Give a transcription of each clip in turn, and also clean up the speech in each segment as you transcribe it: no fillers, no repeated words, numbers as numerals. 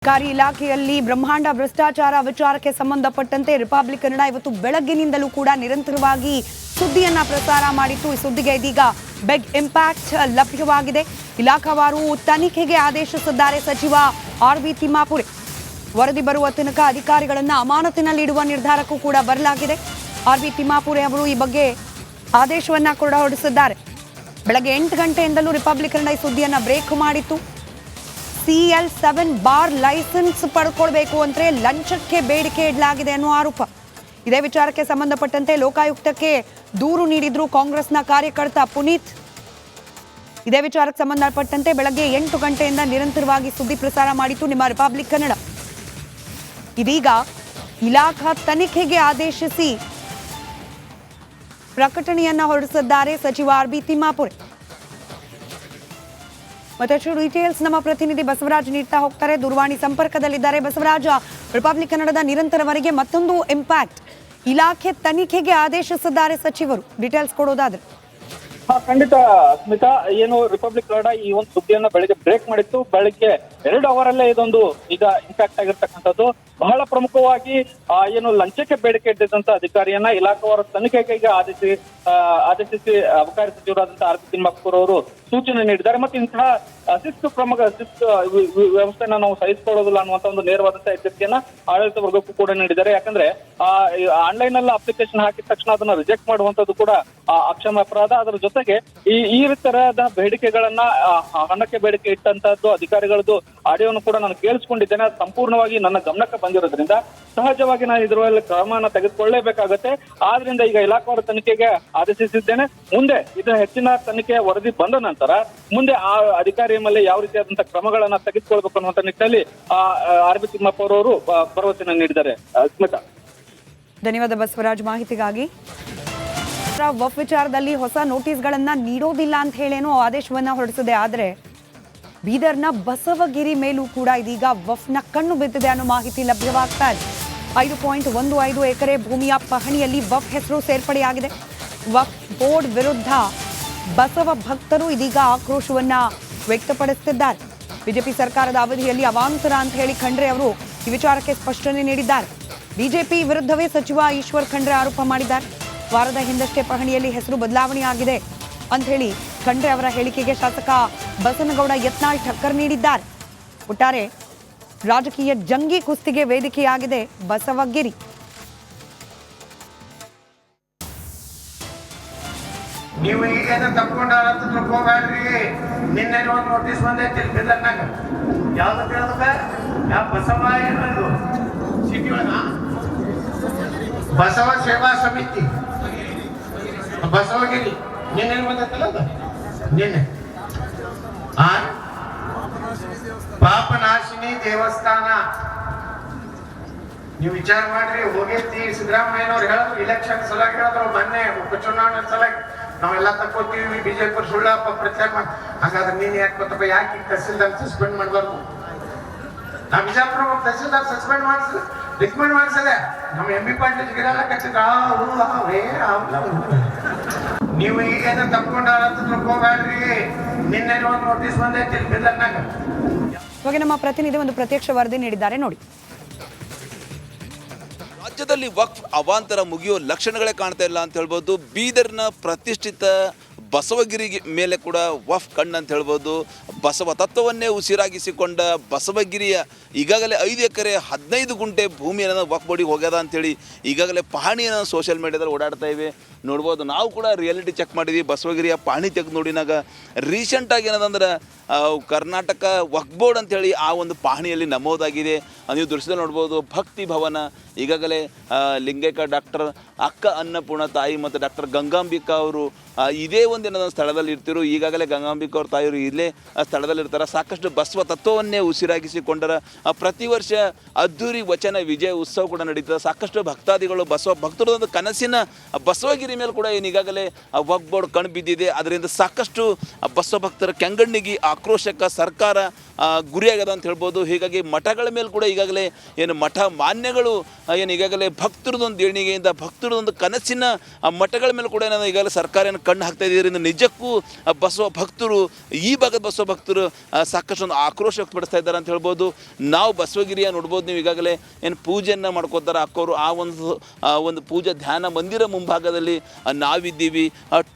ಸರ್ಕಾರಿ ಇಲಾಖೆಯಲ್ಲಿ ಬ್ರಹ್ಮಾಂಡ ಭ್ರಷ್ಟಾಚಾರ ವಿಚಾರಕ್ಕೆ ಸಂಬಂಧಪಟ್ಟಂತೆ ರಿಪಬ್ಲಿಕ್ ಕನ್ನಡ ಇವತ್ತು ಬೆಳಗ್ಗಿನಿಂದಲೂ ಕೂಡ ನಿರಂತರವಾಗಿ ಸುದ್ದಿಯನ್ನ ಪ್ರಸಾರ ಮಾಡಿತ್ತು. ಈ ಸುದ್ದಿಗೆ ಇದೀಗ ಬಿಗ್ ಇಂಪ್ಯಾಕ್ಟ್ ಲಭ್ಯವಾಗಿದೆ. ಇಲಾಖಾವಾರು ತನಿಖೆಗೆ ಆದೇಶಿಸಿದ್ದಾರೆ ಸಚಿವ ಆರ್.ವಿ. ತಿಮ್ಮಾಪುರೆ. ವರದಿ ಬರುವ ತನಕ ಅಧಿಕಾರಿಗಳನ್ನ ಅಮಾನತಿನಲ್ಲಿಡುವ ನಿರ್ಧಾರಕ್ಕೂ ಕೂಡ ಬರಲಾಗಿದೆ. ಆರ್.ವಿ. ತಿಮ್ಮಾಪುರೆ ಅವರು ಈ ಬಗ್ಗೆ ಆದೇಶವನ್ನ ಕೂಡ ಹೊರಡಿಸಿದ್ದಾರೆ. ಬೆಳಗ್ಗೆ 8 ಗಂಟೆಯಿಂದಲೂ ರಿಪಬ್ಲಿಕ್ ಕನ್ನಡ ಈ ಸುದ್ದಿಯನ್ನ ಬ್ರೇಕ್ ಮಾಡಿತ್ತು. CL7 ಬಾರ್ ಲೈಸೆನ್ಸ್ ಪಡ್ಕೊಳ್ಬೇಕು ಅಂದ್ರೆ ಲಂಚಕ್ಕೆ ಬೇಡಿಕೆ ಇಡಲಾಗಿದೆ ಅನ್ನೋ ಆರೋಪ. ಇದೇ ವಿಚಾರಕ್ಕೆ ಸಂಬಂಧಪಟ್ಟಂತೆ ಲೋಕಾಯುಕ್ತಕ್ಕೆ ದೂರು ನೀಡಿದ್ರು ಕಾಂಗ್ರೆಸ್ನ ಕಾರ್ಯಕರ್ತ ಪುನೀತ್. ಇದೇ ವಿಚಾರಕ್ಕೆ ಸಂಬಂಧಪಟ್ಟಂತೆ ಬೆಳಗ್ಗೆ 8 ಗಂಟೆಯಿಂದ ನಿರಂತರವಾಗಿ ಸುದ್ದಿ ಪ್ರಸಾರ ಮಾಡಿತ್ತು ನಿಮ್ಮ ರಿಪಬ್ಲಿಕ್ ಕನ್ನಡ. ಇದೀಗ ಇಲಾಖಾ ತನಿಖೆಗೆ ಆದೇಶಿಸಿ ಪ್ರಕಟಣೆಯನ್ನ ಹೊರಡಿಸಿದ್ದಾರೆ ಸಚಿವ ಆರ್.ಬಿ. ತಿಮ್ಮಾಪುರೆ. ಮತ್ತಷ್ಟು ಡೀಟೇಲ್ಸ್ ನಮ್ಮ ಪ್ರತಿನಿಧಿ ಬಸವರಾಜ್ ನೀಡ್ತಾ ಹೋಗ್ತಾರೆ. ದೂರವಾಣಿ ಸಂಪರ್ಕದಲ್ಲಿದ್ದಾರೆ. ಬಸವರಾಜ, ರಿಪಬ್ಲಿಕ್ ಕನ್ನಡದ ನಿರಂತರವರೆಗೆ ಮತ್ತೊಂದು ಇಂಪ್ಯಾಕ್ಟ್. ಇಲಾಖೆ ತನಿಖೆಗೆ ಆದೇಶಿಸಿದ್ದಾರೆ ಸಚಿವರು. ಡೀಟೇಲ್ಸ್ ಕೊಡೋದಾದ್ರೆ. ಖಂಡಿತ ಸ್ಮಿತಾ, ಏನು ರಿಪಬ್ಲಿಕ್ ಕನ್ನಡ ಈ ಒಂದು ಸುದ್ದಿಯನ್ನ ಬೆಳಿಗ್ಗೆ ಬ್ರೇಕ್ ಮಾಡಿತ್ತು. ಬೆಳಿಗ್ಗೆ 2 ಅವರಲ್ಲೇ ಇದೊಂದು ಈಗ ಇಂಪ್ಯಾಕ್ಟ್ ಆಗಿರ್ತಕ್ಕಂಥದ್ದು. ಬಹಳ ಪ್ರಮುಖವಾಗಿ ಏನು ಲಂಚಕ್ಕೆ ಬೇಡಿಕೆ ಇಟ್ಟಿದ್ದಂತ ಅಧಿಕಾರಿಯನ್ನ ಇಲಾಖಾವಾರು ತನಿಖೆಗೆ ಆದೇಶಿಸಿ ಅಬಕಾರಿ ಸಚಿವರಾದಂತಹ ಆರ್.ಬಿ. ತಿಮ್ಮಾಪುರ್ ಅವರು ಸೂಚನೆ ನೀಡಿದ್ದಾರೆ. ಮತ್ತೆ ಇಂತಹ ಶಿಸ್ತು ವ್ಯವಸ್ಥೆನ ನಾವು ಸಹಿಸಿಕೊಳ್ಳೋದಿಲ್ಲ ಅನ್ನುವಂತ ಒಂದು ನೇರವಾದಂತಹ ಎಚ್ಚರಿಕೆಯನ್ನ ಆಡಳಿತ ವರ್ಗಕ್ಕೂ ಕೂಡ ನೀಡಿದ್ದಾರೆ. ಯಾಕಂದ್ರೆ ಆನ್ಲೈನ್ ಅಲ್ಲಿ ಅಪ್ಲಿಕೇಶನ್ ಹಾಕಿದ ತಕ್ಷಣ ಅದನ್ನ ರಿಜೆಕ್ಟ್ ಮಾಡುವಂತದ್ದು ಕೂಡ ಅಕ್ಷಮ ಅಪರಾಧ. ಅದರ ಜೊತೆಗೆ ಈ ತರಹದ ಬೇಡಿಕೆಗಳನ್ನ ಹಣಕ್ಕೆ ಬೇಡಿಕೆ ಇಟ್ಟಂತದ್ದು ಅಧಿಕಾರಿಗಳದ್ದು ಆಡಿಯೋನು ಕೂಡ ನಾನು ಕೇಳಿಸ್ಕೊಂಡಿದ್ದೇನೆ. ಅದು ಸಂಪೂರ್ಣವಾಗಿ ನನ್ನ ಗಮನಕ್ಕೆ ಬಂದಿರೋದ್ರಿಂದ ಸಹಜವಾಗಿ ನಾನು ಇದರಲ್ಲಿ ಕ್ರಮನ ತೆಗೆದುಕೊಳ್ಳಲೇಬೇಕಾಗತ್ತೆ. ಆದ್ರಿಂದ ಈಗ ಇಲಾಖಾವಾರು ತನಿಖೆಗೆ ಆದೇಶಿಸಿದ್ದೇನೆ. ಮುಂದೆ ಇದರ ಹೆಚ್ಚಿನ ತನಿಖೆ ವರದಿ ಬಂದ ನಂತರ ಮುಂದೆ ಆ ಅಧಿಕಾರಿಯ ಮೇಲೆ ಯಾವ ರೀತಿಯಾದಂತಹ ಕ್ರಮಗಳನ್ನ ತೆಗೆದುಕೊಳ್ಬೇಕು ಅನ್ನುವಂತ ನಿಟ್ಟಿನಲ್ಲಿ ಆರ್.ಬಿ. ತಿಮ್ಮಾಪುರ್ ಅವರು ಭರವಸೆಯನ್ನು ನೀಡಿದ್ದಾರೆ. ಸ್ಮಿತಾ, ಧನ್ಯವಾದ ಬಸವರಾಜ್ ಮಾಹಿತಿಗಾಗಿ. ವಫ್ ವಿಚಾರದಲ್ಲಿ ಹೊಸ ನೋಟಿಸ್ಗಳನ್ನ ನೀಡೋದಿಲ್ಲ ಅಂತ ಹೇಳೇನೋ ಆದೇಶವನ್ನ ಹೊರಡಿಸಿದೆ. ಆದ್ರೆ ಬೀದರ್ನ ಬಸವಗಿರಿ ಮೇಲೂ ಕೂಡ ಇದೀಗ ವಫ್ನ ಕಣ್ಣು ಬಿದ್ದಿದೆ ಅನ್ನೋ ಮಾಹಿತಿ ಲಭ್ಯವಾಗ್ತಾ ಇದೆ. 5.15 ಎಕರೆ ಭೂಮಿಯ ಪಹಣಿಯಲ್ಲಿ ವಫ್ ಹೆಸರು ಸೇರ್ಪಡೆಯಾಗಿದೆ. ವಫ್ ಬೋರ್ಡ್ ವಿರುದ್ಧ ಬಸವ ಭಕ್ತರು ಇದೀಗ ಆಕ್ರೋಶವನ್ನ ವ್ಯಕ್ತಪಡಿಸುತ್ತಿದ್ದಾರೆ. ಬಿಜೆಪಿ ಸರ್ಕಾರದ ಅವಧಿಯಲ್ಲಿ ಅವಾಂತರ ಅಂತ ಹೇಳಿ ಖಂಡ್ರೆ ಅವರು ಈ ವಿಚಾರಕ್ಕೆ ಸ್ಪಷ್ಟನೆ ನೀಡಿದ್ದಾರೆ. ಬಿಜೆಪಿ ವಿರುದ್ಧವೇ ಸಚಿವ ಈಶ್ವರ್ ಖಂಡ್ರೆ ಆರೋಪ ಮಾಡಿದ್ದಾರೆ. ವಾರದ ಹಿಂದಷ್ಟೇ ಪಹಣಿಯಲ್ಲಿ ಹೆಸರು ಬದಲಾವಣೆ ಆಗಿದೆ ಅಂತ ಹೇಳಿ ಖಂಡ್ರೆ ಅವರ ಹೇಳಿಕೆಗೆ ಶಾಸಕ ಬಸನಗೌಡ ಯತ್ನಾಳ್ ಠಕ್ಕರ್ ನೀಡಿದ್ದಾರೆ. ಒಟ್ಟಾರೆ ರಾಜಕೀಯ ಜಂಗಿ ಕುಸ್ತಿಗೆ ವೇದಿಕೆಯಾಗಿದೆ ಬಸವಗಿರಿ. ನೀವು ಈಗೇನ ತಪ್ಕೊಂಡಾರಂತ ತಿಳ್ಕೊಬೇಡ್ರಿ. ನಿನ್ನೆ ಒಂದು ನೋಟಿಸ್ ಬಂದೈತಿ ಬಿಲ್ಲನ್ನಾಗ. ಯಾವ್ದು ಕೇಳೋದ? ಯಾವ ಬಸವ ಏನದು ಸಿಟಿ ಒಳಗ ಬಸವ ಸೇವಾ ಸಮಿತಿ ಬಸವಗಿರಿ ನಿನ್ನೆ ಬಂದೈತಲ್ಲ ಅದು. ನಿನ್ನೆ ಪಾಪನಾಶಿನಿ ದೇವಸ್ಥಾನ ನೀವು ವಿಚಾರ ಮಾಡ್ರಿ. ಹೋಗಿರ್ತಿ ಸಿದ್ದರಾಮಯ್ಯನವ್ರು ಹೇಳಿದ್ರು, ಇಲೆಕ್ಷನ್ ಸಲ ಹೇಳಿದ್ರು, ಮೊನ್ನೆ ಉಪಚುನಾವಣೆ ಸಲ ನಾವೆಲ್ಲ ತಕ್ಕೋತೀವಿ, ಬಿಜೆಪಿ ಸುಳ್ಳಪ್ಪ ಪ್ರಚಾರ ಮಾಡಿ. ಹಾಗಾದ್ರೆ ನೀನ್ ಯಾಕೆ ಗೊತ್ತಪ್ಪ, ಯಾಕೆ ತಹಸೀಲ್ದಾರ್ ಸಸ್ಪೆಂಡ್ ಮಾಡಬಾರ್ದು? ನಾವು ಬಿಜಾಪುರ ತಹಸೀಲ್ದಾರ್ ಸಸ್ಪೆಂಡ್ ಮಾಡಿಸಿದ್ರೆ ರಿಕಮೆಂಡ್ ಮಾಡಿಸದೆ ನಮ್ಮ MP ಪಾಟೀಲ್ ಗಿಡಲ್ಲ ಕಚ್ಚಿದ್ರ. ನೀವು ಈಗೇನ ತಪ್ಕೊಂಡಾರಂತ ತಿಳ್ಕೊಬೇಡ್ರಿ. ನಿನ್ನೆ ಒಂದು ನೋಟಿಸ್ ಬಂದೈತಿ ಬಿಲ್ಲನ್ನಾಗ. ಇವಾಗ ನಮ್ಮ ಪ್ರತಿನಿಧಿ ಒಂದು ಪ್ರತ್ಯಕ್ಷ ವರದಿ ನೀಡಿದ್ದಾರೆ ನೋಡಿ. ರಾಜ್ಯದಲ್ಲಿ ವಕ್ಫ್ ಅವಾಂತರ ಮುಗಿಯೋ ಲಕ್ಷಣಗಳೇ ಕಾಣ್ತಾ ಇಲ್ಲ ಅಂತ ಹೇಳ್ಬೋದು. ಬೀದರ್ನ ಪ್ರತಿಷ್ಠಿತ ಬಸವಗಿರಿ ಮೇಲೆ ಕೂಡ ವಫ್ ಕಣ್ಣು ಅಂತ ಹೇಳ್ಬೋದು. ಬಸವ ತತ್ವವನ್ನೇ ಉಸಿರಾಗಿಸಿಕೊಂಡ ಬಸವಗಿರಿಯ ಈಗಾಗಲೇ 5 ಎಕರೆ 15 ಗುಂಟೆ ಭೂಮಿಯನ್ನು ವಫ್ ಬೋರ್ಡಿಗೆ ಹೋಗ್ಯದ ಅಂಥೇಳಿ ಈಗಾಗಲೇ ಪಹಣಿಯನ್ನು ಸೋಷಿಯಲ್ ಮೀಡಿಯಾದಲ್ಲಿ ಓಡಾಡ್ತಾ ಇವೆ. ನೋಡ್ಬೋದು, ನಾವು ಕೂಡ ರಿಯಾಲಿಟಿ ಚೆಕ್ ಮಾಡಿದ್ವಿ. ಬಸವಗಿರಿಯ ಪಹಣಿ ತೆಗೆದು ನೋಡಿನಾಗ ರೀಸೆಂಟಾಗಿ ಏನದಂದ್ರೆ ಕರ್ನಾಟಕ ವಕ್ಫ್ ಬೋರ್ಡ್ ಅಂಥೇಳಿ ಆ ಒಂದು ಪಹಣಿಯಲ್ಲಿ ನಮೂದಾಗಿದೆ. ನೀವು ದೃಶ್ಯದಲ್ಲಿ ನೋಡ್ಬೋದು. ಭಕ್ತಿ ಭವನ ಈಗಾಗಲೇ ಲಿಂಗೈಕ್ಯ ಡಾಕ್ಟರ್ ಅಕ್ಕ ಅನ್ನಪೂರ್ಣ ತಾಯಿ ಮತ್ತು ಡಾಕ್ಟರ್ ಗಂಗಾಂಬಿಕಾ ಅವರು ಇದೇ ಒಂದಿನ ಸ್ಥಳದಲ್ಲಿ ಇರ್ತಿರು. ಈಗಾಗಲೇ ಗಂಗಾಂಬಿಕಾ ಅವ್ರ ತಾಯಿಯವರು ಇಲ್ಲೇ ಸ್ಥಳದಲ್ಲಿ ಇರ್ತಾರೆ. ಸಾಕಷ್ಟು ಬಸವ ತತ್ವವನ್ನೇ ಉಸಿರಾಗಿಸಿಕೊಂಡರ ಪ್ರತಿ ವರ್ಷ ಅದ್ದೂರಿ ವಚನ ವಿಜಯ ಉತ್ಸವ ಕೂಡ ನಡೀತದೆ. ಸಾಕಷ್ಟು ಭಕ್ತಾದಿಗಳು ಬಸವ ಭಕ್ತರು ಒಂದು ಕನಸಿನ ಬಸವಗಿರಿ ಮೇಲೆ ಕೂಡ ಏನು ಈಗಾಗಲೇ ವಕ್ಫ್ ಬೋರ್ಡ್ ಕಣ್ಣು ಬಿದ್ದಿದೆ. ಅದರಿಂದ ಸಾಕಷ್ಟು ಬಸವ ಭಕ್ತರ ಕೆಂಗಣ್ಣಿಗೆ ಆಕ್ರೋಶಕ್ಕೆ ಸರ್ಕಾರ ಗುರಿಯಾಗ್ಯದ ಅಂತ ಹೇಳ್ಬೋದು. ಹೀಗಾಗಿ ಮಠಗಳ ಮೇಲೆ ಕೂಡ ಈಗಾಗಲೇ ಏನು ಮಠ ಮಾನ್ಯಗಳು ಏನು ಈಗಾಗಲೇ ಭಕ್ತರದೊಂದು ದೇಣಿಗೆಯಿಂದ ಭಕ್ತರದೊಂದು ಕನಸಿನ ಮಠಗಳ ಮೇಲೆ ಕೂಡ ಏನೋ ಈಗಾಗಲೇ ಸರ್ಕಾರ ಏನು ಕಣ್ಣು ಹಾಕ್ತಾ ಇದರಿಂದ ನಿಜಕ್ಕೂ ಬಸವ ಭಕ್ತರು ಈ ಭಾಗದ ಬಸವ ಭಕ್ತರು ಸಾಕಷ್ಟು ಒಂದು ಆಕ್ರೋಶ ವ್ಯಕ್ತಪಡಿಸ್ತಾ ಇದ್ದಾರೆ ಅಂತ ಹೇಳ್ಬೋದು. ನಾವು ಬಸವಗಿರಿಯ ನೋಡ್ಬೋದು, ನೀವು ಈಗಾಗಲೇ ಏನು ಪೂಜೆಯನ್ನು ಮಾಡ್ಕೋತಾರೆ ಅಕ್ಕೋರು ಆ ಒಂದು ಪೂಜಾ ಧ್ಯಾನ ಮಂದಿರ ಮುಂಭಾಗದಲ್ಲಿ ನಾವಿದ್ದೀವಿ.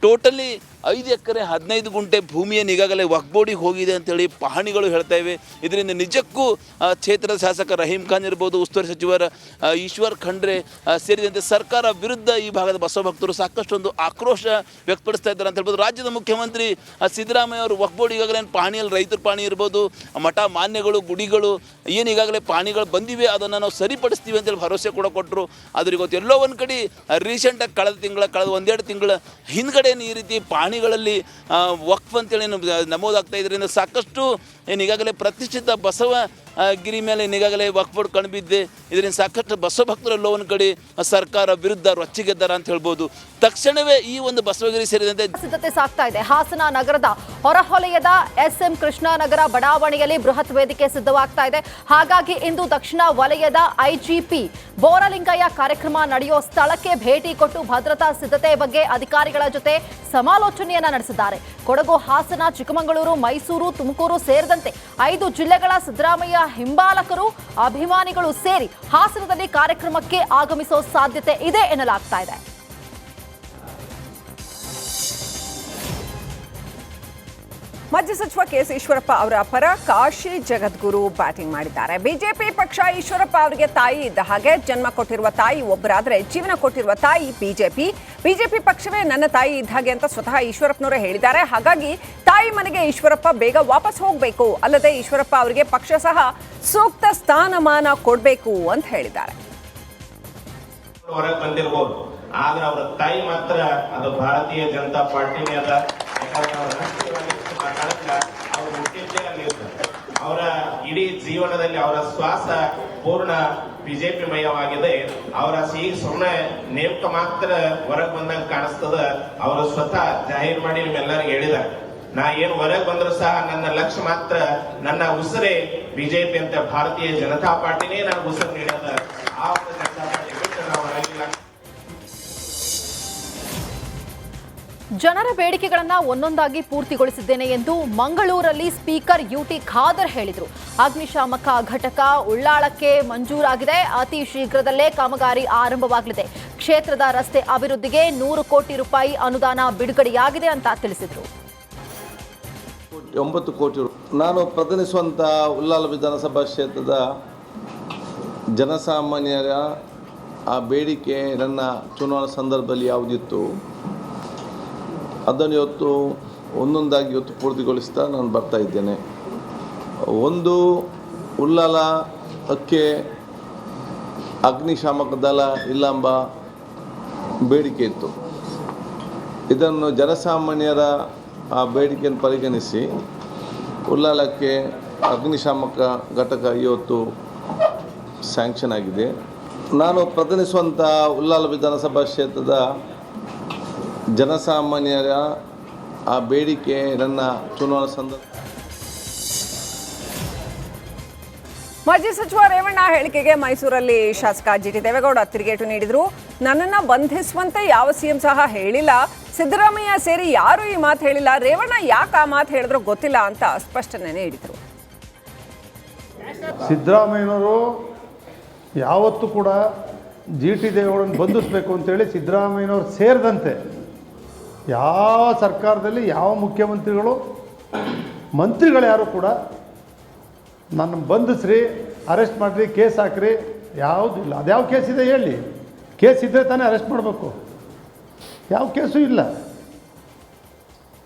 ಟೋಟಲಿ 5 ಎಕರೆ 15 ಗುಂಟೆ ಭೂಮಿಯನ್ನು ಈಗಾಗಲೇ ವಕ್ಫ್ ಬೋರ್ಡಿಗೆ ಹೋಗಿದೆ ಅಂತೇಳಿ ಪಹಣಿಗಳು ಹೇಳ್ತಾ ಇವೆ. ಇದರಿಂದ ನಿಜಕ್ಕೂ ಕ್ಷೇತ್ರದ ಶಾಸಕ ರಹೀಂ ಖಾನ್ ಇರ್ಬೋದು, ಉಸ್ತುವಾರಿ ಸಚಿವರ ಈಶ್ವರ್ ಖಂಡ್ರೆ ಸೇರಿದಂತೆ ಸರ್ಕಾರ ವಿರುದ್ಧ ಈ ಭಾಗದ ಬಸವ ಭಕ್ತರು ಸಾಕಷ್ಟು ಒಂದು ಆಕ್ರೋಶ ವ್ಯಕ್ತಪಡಿಸ್ತಾ ಇದ್ದಾರೆ ಅಂತ ಹೇಳ್ಬೋದು. ರಾಜ್ಯದ ಮುಖ್ಯಮಂತ್ರಿ ಸಿದ್ದರಾಮಯ್ಯ ಅವರು ವಕ್ಫ್ ಬೋರ್ಡ್ ಈಗಾಗಲೇ ಪಾಣಿಯಲ್ಲಿ ರೈತರ ಪಾಣಿ ಇರ್ಬೋದು, ಮಠ ಮಾನ್ಯಗಳು ಗುಡಿಗಳು ಏನು ಈಗಾಗಲೇ ಪಾಣಿಗಳು ಬಂದಿವೆ ಅದನ್ನು ನಾವು ಸರಿಪಡಿಸ್ತೀವಿ ಅಂತೇಳಿ ಭರವಸೆ ಕೂಡ ಕೊಟ್ಟರು. ಆದ್ರೆ ಇವತ್ತು ಎಲ್ಲೋ ಒಂದು ಕಡೆ ರೀಸೆಂಟಾಗಿ ಕಳೆದ 1-2 ತಿಂಗಳ ಹಿಂದ್ಗಡೆ ಈ ರೀತಿ ಪಾಣಿಗಳಲ್ಲಿ ವಕ್ಫ್ ಅಂತೇಳಿ ನಮೂದಾಗ್ತಾ ಇದರಿಂದ ಸಾಕಷ್ಟು ಏನು ಈಗಾಗಲೇ ಪ್ರತಿಷ್ಠಿತ ಬಸವ ಗಿರಿ ಮೇಲೆ ಈಗಾಗಲೇ ವಕ್ಫ್ ಬೋರ್ಡ್ ಕಣ್ಬಿದ್ದೆ. ಇದರಿಂದ ಸಾಕಷ್ಟು ಬಸವ ಭಕ್ತರೆಲ್ಲೋ ಒಂದು ಕಡೆ ಸರ್ಕಾರ ವಿರುದ್ಧ ರೊಚ್ಚಿಗೆದ್ದಾರ ಅಂತ ಹೇಳ್ಬೋದು. ತಕ್ಷಣವೇ ಈ ಒಂದು ಬಸವಗಿರಿ ಸೇರಿದಂತೆ ಸಿದ್ಧತೆ ಸಾಗ್ತಾ ಇದೆ. ಹಾಸನ ನಗರದ ಹೊರವಲಯದ SM ಕೃಷ್ಣನಗರ ಬಡಾವಣೆಯಲ್ಲಿ ಬೃಹತ್ ವೇದಿಕೆ ಸಿದ್ಧವಾಗ್ತಾ ಇದೆ. ಹಾಗಾಗಿ ಇಂದು ದಕ್ಷಿಣ ವಲಯದ IGP ಬೋರಲಿಂಗಯ್ಯ ಕಾರ್ಯಕ್ರಮ ನಡೆಯುವ ಸ್ಥಳಕ್ಕೆ ಭೇಟಿ ಕೊಟ್ಟು ಭದ್ರತಾ ಸಿದ್ಧತೆ ಬಗ್ಗೆ ಅಧಿಕಾರಿಗಳ ಜೊತೆ ಸಮಾಲೋಚನೆಯನ್ನ ನಡೆಸಿದ್ದಾರೆ. ಕೊಡಗು, ಹಾಸನ, ಚಿಕ್ಕಮಗಳೂರು, ಮೈಸೂರು, ತುಮಕೂರು ಸೇರಿದಂತೆ 5 ಜಿಲ್ಲೆಗಳ ಸಿದ್ದರಾಮಯ್ಯ ಹಿಂಬಾಲಕರು ಅಭಿಮಾನಿಗಳು ಸೇರಿ ಹಾಸನದಲ್ಲಿ ಕಾರ್ಯಕ್ರಮಕ್ಕೆ ಆಗಮಿಸುವ ಸಾಧ್ಯತೆ ಇದೆ ಎನ್ನಲಾಗ್ತಾ ಇದೆ. ಮಾಜಿ ಸಚಿವ KS ಈಶ್ವರಪ್ಪ ಅವರ ಪರ ಕಾಶಿ ಜಗದ್ಗುರು ಬ್ಯಾಟಿಂಗ್ ಮಾಡಿದ್ದಾರೆ. ಬಿಜೆಪಿ ಪಕ್ಷ ಈಶ್ವರಪ್ಪ ಅವರಿಗೆ ತಾಯಿ ಇದ್ದ ಹಾಗೆ, ಜನ್ಮ ಕೊಟ್ಟಿರುವ ತಾಯಿ ಒಬ್ಬರಾದ್ರೆ ಜೀವನ ಕೊಟ್ಟಿರುವ ತಾಯಿ ಬಿಜೆಪಿ ಪಕ್ಷವೇ ನನ್ನ ತಾಯಿ ಇದ್ದ ಹಾಗೆ ಅಂತ ಸ್ವತಃ ಈಶ್ವರಪ್ಪನವರೇ ಹೇಳಿದ್ದಾರೆ. ಹಾಗಾಗಿ ತಾಯಿ ಮನೆಗೆ ಈಶ್ವರಪ್ಪ ಬೇಗ ವಾಪಸ್ ಹೋಗಬೇಕು, ಅಲ್ಲದೆ ಈಶ್ವರಪ್ಪ ಅವರಿಗೆ ಪಕ್ಷ ಸಹ ಸೂಕ್ತ ಸ್ಥಾನಮಾನ ಕೊಡಬೇಕು ಅಂತ ಹೇಳಿದ್ದಾರೆ. ಹೊರಗೆ ಬಂದಿರಬಹುದು, ಆದ್ರೆ ಅವರ ತಾಯಿ ಮಾತ್ರ ಅದು ಭಾರತೀಯ ಜನತಾ ಪಾರ್ಟಿನೇ ಅದ. ಅವರ ಇಡೀ ಜೀವನದಲ್ಲಿ ಅವರ ಶ್ವಾಸ ಪೂರ್ಣ ಬಿಜೆಪಿ ಮಯವಾಗಿದೆ. ಅವರ ಸುಮ್ಮನೆ ನೇಮಕ ಮಾತ್ರ ಹೊರಗೆ ಬಂದಂಗೆ ಕಾಣಿಸ್ತದ. ಅವರು ಸ್ವತಃ ಜಾಹೀರ್ ಮಾಡಿ ನಿಮ್ಮೆಲ್ಲರಿಗೂ ಹೇಳಿದ್ದಾರೆ, ನಾ ಏನು ಹೊರಗೆ ಬಂದ್ರು ಸಹ ನನ್ನ ಲಕ್ಷ್ಯ ಮಾತ್ರ ನನ್ನ ಉಸಿರೇ ಬಿಜೆಪಿ ಅಂತ, ಭಾರತೀಯ ಜನತಾ ಪಾರ್ಟಿನೇ ನನಗೆ ಉಸಿರು ನೀಡದ. ಆ ಒಂದು ಜನತಾ ಪಾರ್ಟಿ ಬಿಟ್ಟು ನಾವು ಹೊರಗಿಲ್ಲ. ಜನರ ಬೇಡಿಕೆಗಳನ್ನ ಒಂದೊಂದಾಗಿ ಪೂರ್ತಿಗೊಳಿಸಿದ್ದೇನೆ ಎಂದು ಮಂಗಳೂರಲ್ಲಿ ಸ್ಪೀಕರ್ UT ಖಾದರ್ ಹೇಳಿದರು. ಅಗ್ನಿಶಾಮಕ ಘಟಕ ಉಳ್ಳಾಳಕ್ಕೆ ಮಂಜೂರಾಗಿದೆ. ಅತಿ ಶೀಘ್ರದಲ್ಲೇ ಕಾಮಗಾರಿ ಆರಂಭವಾಗಲಿದೆ. ಕ್ಷೇತ್ರದ ರಸ್ತೆ ಅಭಿವೃದ್ಧಿಗೆ 100 ಕೋಟಿ ರೂಪಾಯಿ ಅನುದಾನ ಬಿಡುಗಡೆಯಾಗಿದೆ ಅಂತ ತಿಳಿಸಿದರು. 9 ಕೋಟಿ. ನಾನು ಪ್ರತಿನಿಧಿಸುವಂಥ ಉಳ್ಳಾಲ ವಿಧಾನಸಭಾ ಕ್ಷೇತ್ರದ ಜನಸಾಮಾನ್ಯರ ಆ ಬೇಡಿಕೆ ನನ್ನ ಚುನಾವಣಾ ಸಂದರ್ಭದಲ್ಲಿ ಯಾವುದಿತ್ತು ಅದನ್ನು ಇವತ್ತು ಒಂದೊಂದಾಗಿ ಇವತ್ತು ಪೂರ್ತಿಗೊಳಿಸ್ತಾ ನಾನು ಬರ್ತಾ ಇದ್ದೇನೆ. ಒಂದು, ಉಳ್ಳಾಲಕ್ಕೆ ಅಗ್ನಿಶಾಮಕ ದಳ ಇಲ್ಲಂಬ ಬೇಡಿಕೆ ಇತ್ತು. ಇದನ್ನು ಜನಸಾಮಾನ್ಯರ ಆ ಬೇಡಿಕೆಯನ್ನು ಪರಿಗಣಿಸಿ ಉಳ್ಳಾಲಕ್ಕೆ ಅಗ್ನಿಶಾಮಕ ಘಟಕ ಇವತ್ತು ಸ್ಯಾಂಕ್ಷನ್ ಆಗಿದೆ. ನಾನು ಪ್ರತಿನಿಧಿಸುವಂಥ ಉಳ್ಳಾಲ ವಿಧಾನಸಭಾ ಕ್ಷೇತ್ರದ ಜನಸಾಮಾನ್ಯರ ಆ ಬೇಡಿಕೆ ನನ್ನ ಚುನಾವಣಾ ಸಂದರ್ಭ. ಮಾಜಿ ಸಚಿವ ರೇವಣ್ಣ ಹೇಳಿಕೆಗೆ ಮೈಸೂರಲ್ಲಿ ಶಾಸಕ GT ದೇವೇಗೌಡ ತಿರುಗೇಟು ನೀಡಿದರು. ನನ್ನನ್ನು ಬಂಧಿಸುವಂತೆ ಯಾವ CM ಸಹ ಹೇಳಿಲ್ಲ, ಸಿದ್ದರಾಮಯ್ಯ ಸೇರಿ ಯಾರೂ ಈ ಮಾತು ಹೇಳಿಲ್ಲ, ರೇವಣ್ಣ ಯಾಕೆ ಆ ಮಾತು ಹೇಳಿದ್ರು ಗೊತ್ತಿಲ್ಲ ಅಂತ ಸ್ಪಷ್ಟನೆ ನೀಡಿದರು. ಸಿದ್ದರಾಮಯ್ಯನವರು ಯಾವತ್ತೂ ಕೂಡ GT ದೇವೇಗೌಡನ ಬಂಧಿಸಬೇಕು ಅಂತೇಳಿ ಸಿದ್ದರಾಮಯ್ಯನವರು ಸೇರಿದಂತೆ ಯಾವ ಸರ್ಕಾರದಲ್ಲಿ ಯಾವ ಮುಖ್ಯಮಂತ್ರಿಗಳು ಮಂತ್ರಿಗಳು ಯಾರು ಕೂಡ ನನ್ನ ಬಂಧಿಸ್ರಿ, ಅರೆಸ್ಟ್ ಮಾಡಿರಿ, ಕೇಸ್ ಹಾಕ್ರಿ ಯಾವುದೂ ಇಲ್ಲ. ಅದು ಯಾವ ಕೇಸ್ ಇದೆ ಹೇಳಿ? ಕೇಸ್ ಇದ್ದರೆ ತಾನೇ ಅರೆಸ್ಟ್ ಮಾಡಬೇಕು. ಯಾವ ಕೇಸು ಇಲ್ಲ.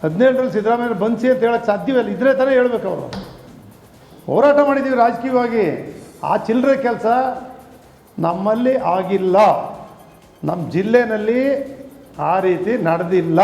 17ರಲ್ಲಿ ಸಿದ್ದರಾಮಯ್ಯ ಬಂಧಿಸಿ ಅಂತ ಹೇಳೋಕ್ಕೆ ಸಾಧ್ಯವಿಲ್ಲ. ಇದ್ರೆ ತಾನೇ ಹೇಳ್ಬೇಕು. ಅವರು ಹೋರಾಟ ಮಾಡಿದ್ದೀವಿ ರಾಜಕೀಯವಾಗಿ. ಆ ಚಿಲ್ಲರೆ ಕೆಲಸ ನಮ್ಮಲ್ಲಿ ಆಗಿಲ್ಲ. ನಮ್ಮ ಜಿಲ್ಲೆಯಲ್ಲಿ ಆ ರೀತಿ ನಡೆದಿಲ್ಲ.